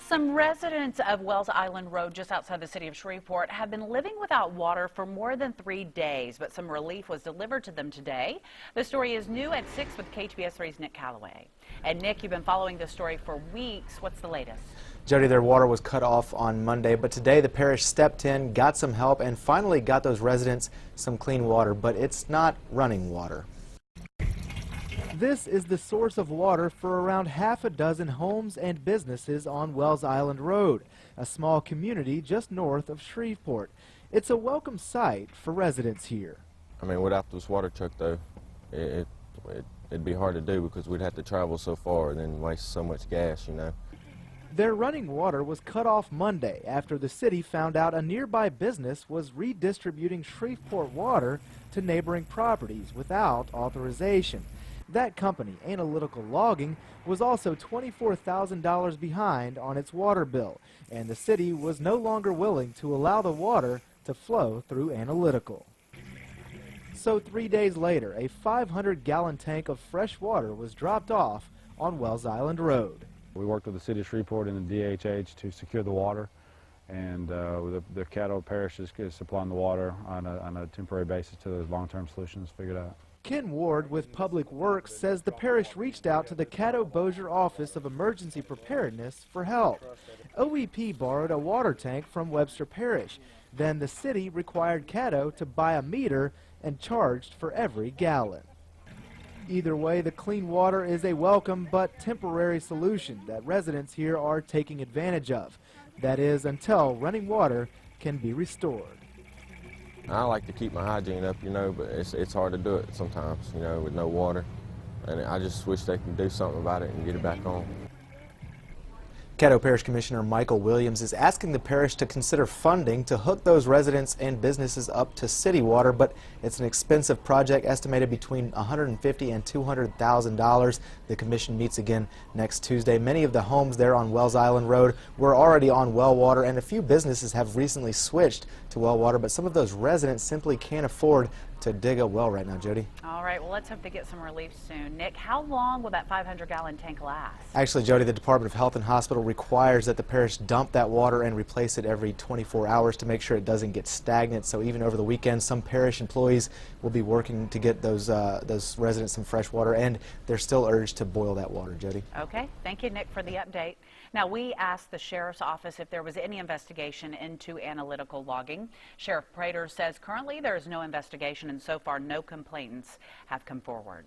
Some residents of Wells Island Road, just outside the city of Shreveport, have been living without water for more than 3 days, but some relief was delivered to them today. The story is new at 6 with KTBS 3's Nick Calloway. And Nick, you've been following this story for weeks. What's the latest? Jody, their water was cut off on Monday, but today the parish stepped in, got some help, and finally got those residents some clean water, but it's not running water. This is the source of water for around half a dozen homes and businesses on Wells Island Road, a small community just north of Shreveport. It's a welcome sight for residents here. I mean, without this water truck, though, it'd be hard to do because we'd have to travel so far and then waste so much gas, you know. Their running water was cut off Monday after the city found out a nearby business was redistributing Shreveport water to neighboring properties without authorization. That company, Analytical Logging, was also $24,000 behind on its water bill, and the city was no longer willing to allow the water to flow through Analytical. So 3 days later, a 500-gallon tank of fresh water was dropped off on Wells Island Road. We worked with the city of Shreveport and the DHH to secure the water, and the Caddo Parish is supplying the water on a temporary basis to those long-term solutions figured out. Ken Ward with Public Works says the parish reached out to the Caddo Bossier Office of Emergency Preparedness for help. OEP borrowed a water tank from Webster Parish. Then the city required Caddo to buy a meter and charged for every gallon. Either way, the clean water is a welcome but temporary solution that residents here are taking advantage of. That is, until running water can be restored. I like to keep my hygiene up, you know, but it's hard to do it sometimes, you know, with no water. And I just wish they could do something about it and get it back on. Caddo Parish Commissioner Michael Williams is asking the parish to consider funding to hook those residents and businesses up to city water, but it's an expensive project, estimated between $150,000 and $200,000. The commission meets again next Tuesday. Many of the homes there on Wells Island Road were already on well water, and a few businesses have recently switched to well water, but some of those residents simply can't afford to dig a well right now, Jody. All right, well, let's hope to get some relief soon. Nick, how long will that 500-gallon tank last? Actually, Jody, the Department of Health and Hospital requires that the parish dump that water and replace it every 24 hours to make sure it doesn't get stagnant. So even over the weekend, some parish employees will be working to get those residents some fresh water, and they're still urged to boil that water, Jody. Okay, thank you, Nick, for the update. Now, we asked the Sheriff's Office if there was any investigation into Analytical Logging. Sheriff Prater says currently there is no investigation, and so far no complainants have come forward.